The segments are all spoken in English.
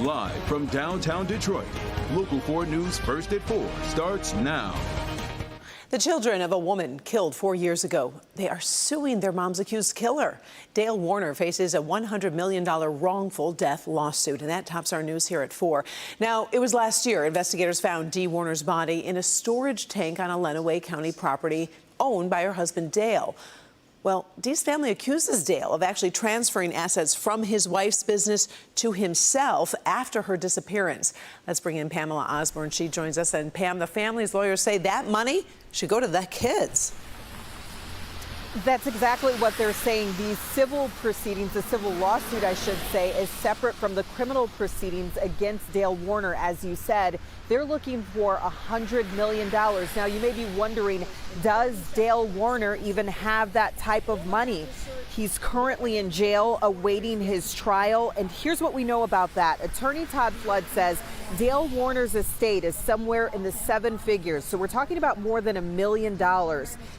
Live from downtown Detroit, Local 4 News First at 4 starts now. The children of a woman killed 4 years ago, they are suing their mom's accused killer. Dale Warner faces a $100 million wrongful death lawsuit, and that tops our news here at 4. Now, it was last year investigators found Dee Warner's body in a storage tank on a Lenawee County property owned by her husband, Dale. Well, Dee's family accuses Dale of actually transferring assets from his wife's business to himself after her disappearance. Let's bring in Pamela Osborne. She joins us. And Pam, the family's lawyers say that money should go to the kids. That's exactly what they're saying. These civil proceedings, the civil lawsuit, I should say, is separate from the criminal proceedings against Dale Warner. As you said, they're looking for $100 million. Now, you may be wondering, does Dale Warner even have that type of money? He's currently in jail awaiting his trial. And here's what we know about that. Attorney Todd Flood says Dale Warner's estate is somewhere in the 7 figures. So we're talking about more than $1 million.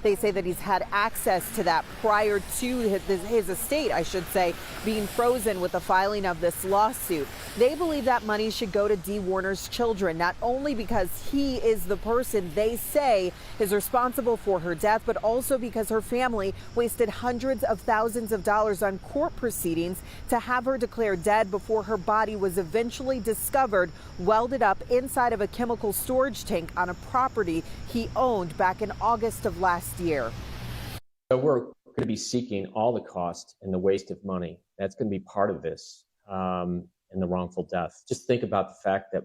They say that he's had access to that prior to his estate, I should say, being frozen with the filing of this lawsuit. They believe that money should go to Dee Warner's children, not only because he is the person they say is responsible for her death, but also because her family wasted hundreds of thousands of dollars on court proceedings to have her declared dead before her body was eventually discovered welded up inside of a chemical storage tank on a property he owned back in August of last year. So we're going to be seeking all the cost and the waste of money. That's going to be part of this in the wrongful death. Just think about the fact that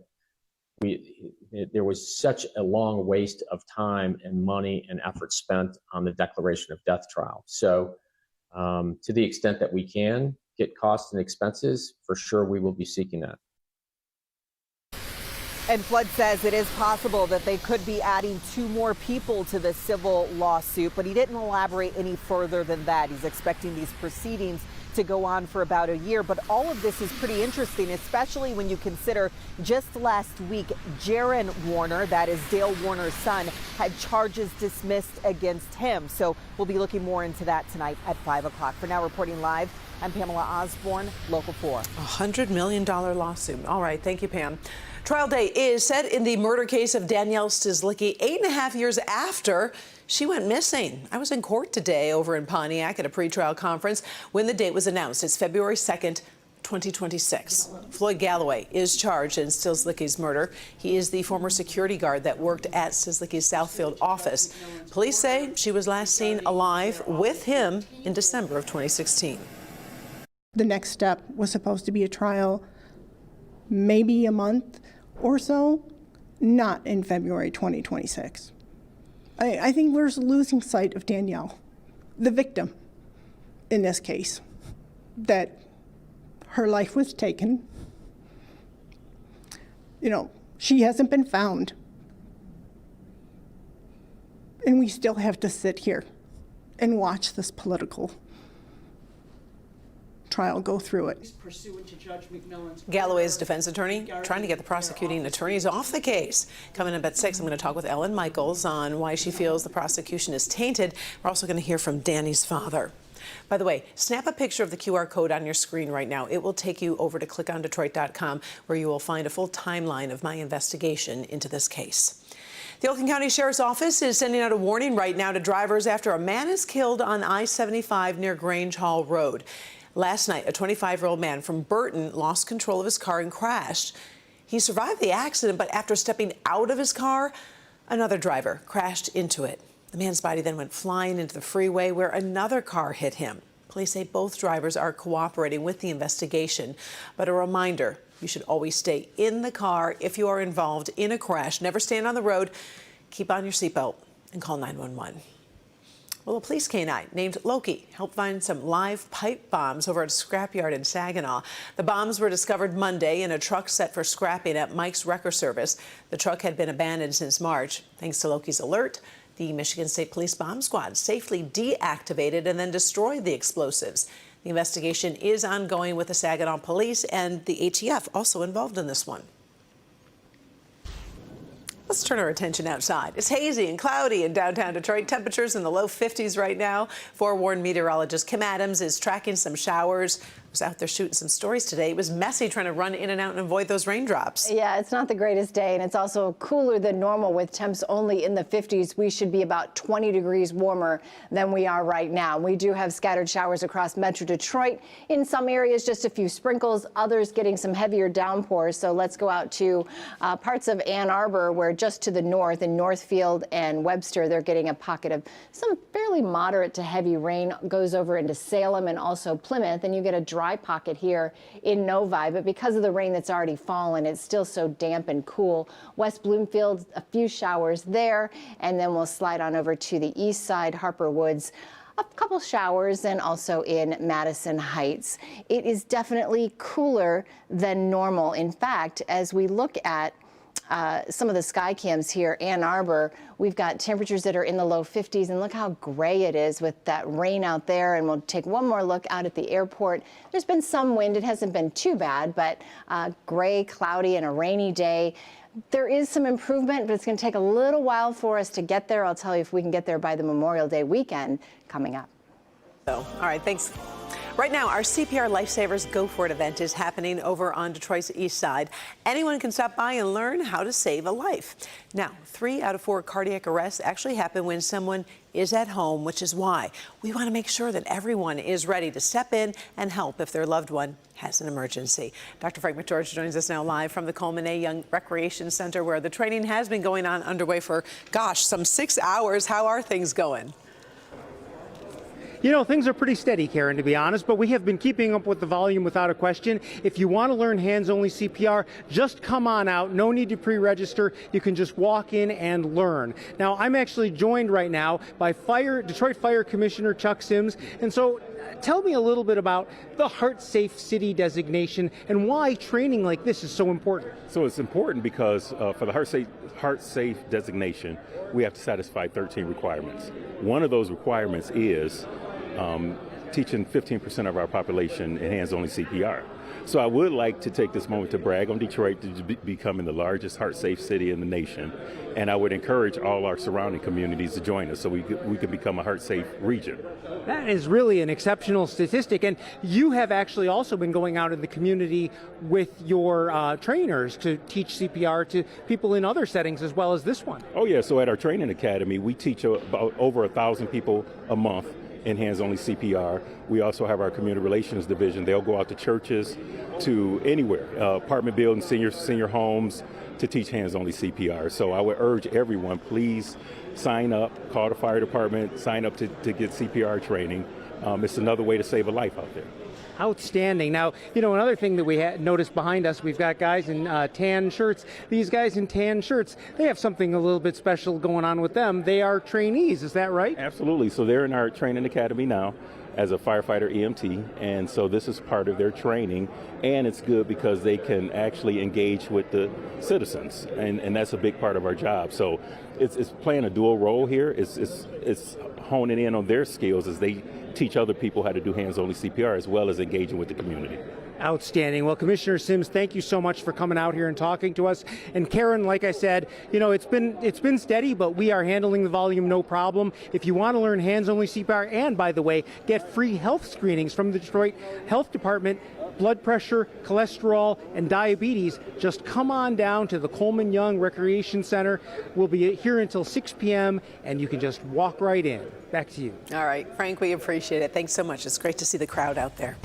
there was such a long waste of time and money and effort spent on the declaration of death trial. So to the extent that we can get costs and expenses, for sure we will be seeking that. And Flood says it is possible that they could be adding 2 more people to the civil lawsuit, but he didn't elaborate any further than that. He's expecting these proceedings to go on for about a year. But all of this is pretty interesting, especially when you consider just last week, Jaron Warner, that is Dale Warner's son, had charges dismissed against him. So we'll be looking more into that tonight at 5 o'clock. For now, reporting live, I'm Pamela Osborne, Local 4. $100 million lawsuit. All right. Thank you, Pam. Trial date is set in the murder case of Danielle Stizlicki 8.5 years after she went missing. I was in court today over in Pontiac at a pretrial conference when the date was announced. It's February 2nd, 2026. Floyd Galloway is charged in Stizlicki's murder. He is the former security guard that worked at Stizlicki's Southfield office. Police say she was last seen alive with him in December of 2016. The next step was supposed to be a trial, maybe a month or so, not in February 2026. I think we're losing sight of Danielle, the victim in this case, that her life was taken. You know, she hasn't been found. And we still have to sit here and watch this political trial go through it. Galloway's defense attorney trying to get the prosecuting attorneys off the case. Coming up at 6, I'm going to talk with Ellen Michaels on why she feels the prosecution is tainted. We're also going to hear from Danny's father. By the way, snap a picture of the QR code on your screen right now. It will take you over to clickondetroit.com, where you will find a full timeline of my investigation into this case. The Elkin County Sheriff's Office is sending out a warning right now to drivers after a man is killed on I-75 near Grange Hall Road. Last night, a 25-year-old man from Burton lost control of his car and crashed. He survived the accident, but after stepping out of his car, another driver crashed into it. The man's body then went flying into the freeway where another car hit him. Police say both drivers are cooperating with the investigation. But a reminder, you should always stay in the car if you are involved in a crash. Never stand on the road. Keep on your seatbelt and call 911. Well, a police canine named Loki helped find some live pipe bombs over at a scrapyard in Saginaw. The bombs were discovered Monday in a truck set for scrapping at Mike's Wrecker Service. The truck had been abandoned since March. Thanks to Loki's alert, the Michigan State Police Bomb Squad safely deactivated and then destroyed the explosives. The investigation is ongoing with the Saginaw Police and the ATF also involved in this one. Let's turn our attention outside. It's hazy and cloudy in downtown Detroit. Temperatures in the low 50s right now. Forewarned meteorologist Kim Adams is tracking some showers was out there shooting some stories today. It was messy trying to run in and out and avoid those raindrops. Yeah, it's not the greatest day, and it's also cooler than normal with temps only in the 50s. We should be about 20 degrees warmer than we are right now. We do have scattered showers across Metro Detroit. In some areas, just a few sprinkles, others getting some heavier downpours. So let's go out to parts of Ann Arbor, where just to the north in Northfield and Webster, they're getting a pocket of some fairly moderate to heavy rain. Goes over into Salem and also Plymouth, and you get a dry pocket here in Novi. But because of the rain that's already fallen, it's still so damp and cool. West Bloomfield, a few showers there, and then we'll slide on over to the east side, Harper Woods. A couple showers, and also in Madison Heights. It is definitely cooler than normal. In fact, as we look at some of the sky cams here, Ann Arbor, we've got temperatures that are in the low 50s, and look how gray it is with that rain out there. And we'll take one more look out at the airport. There's been some wind. It hasn't been too bad, but gray, cloudy, and a rainy day. There is some improvement, but it's going to take a little while for us to get there. I'll tell you if we can get there by the Memorial Day weekend coming up. So, all right, thanks. Right now, our CPR Lifesavers Go For It event is happening over on Detroit's east side. Anyone can stop by and learn how to save a life. Now, 3 out of 4 cardiac arrests actually happen when someone is at home, which is why we want to make sure that everyone is ready to step in and help if their loved one has an emergency. Dr. Frank McGeorge joins us now live from the Coleman A. Young Recreation Center, where the training has been going on underway for, gosh, some 6 hours. How are things going? You know, things are pretty steady, Karen, to be honest, but we have been keeping up with the volume without a question. If you want to learn hands-only CPR, just come on out. No need to pre-register. You can just walk in and learn. Now, I'm actually joined right now by Detroit Fire Commissioner Chuck Sims. And so tell me a little bit about the Heart Safe City designation and why training like this is so important. So it's important because for the Heart Safe designation, we have to satisfy 13 requirements. One of those requirements is teaching 15% of our population in hands-only CPR. So I would like to take this moment to brag on Detroit to becoming the largest heart-safe city in the nation, and I would encourage all our surrounding communities to join us so we could become a heart-safe region. That is really an exceptional statistic, and you have actually also been going out in the community with your trainers to teach CPR to people in other settings as well as this one. Oh yeah, so at our training academy, we teach about over 1,000 people a month in hands-only CPR. We also have our community relations division. They'll go out to churches, to anywhere, apartment buildings, senior homes, to teach hands-only CPR. So I would urge everyone, please sign up, call the fire department, sign up to get CPR training. It's another way to save a life out there. Outstanding. Now, you know, another thing that we noticed behind us, we've got guys in tan shirts. These guys in tan shirts, they have something a little bit special going on with them. They are trainees, is that right? Absolutely. So they're in our training academy now as a firefighter EMT, and so this is part of their training, and it's good because they can actually engage with the citizens, and that's a big part of our job. So it's playing a dual role here. It's honing in on their skills as they teach other people how to do hands-only CPR as well as engaging with the community. Outstanding. Well, Commissioner Sims, thank you so much for coming out here and talking to us. And Karen, like I said, you know, it's been steady, but we are handling the volume no problem. If you want to learn hands-only CPR, and by the way, get free health screenings from the Detroit Health Department, blood pressure, cholesterol, and diabetes, just come on down to the Coleman Young Recreation Center. We'll be here until 6 p.m., and you can just walk right in. Back to you. All right, Frank, we appreciate it. Thanks so much. It's great to see the crowd out there.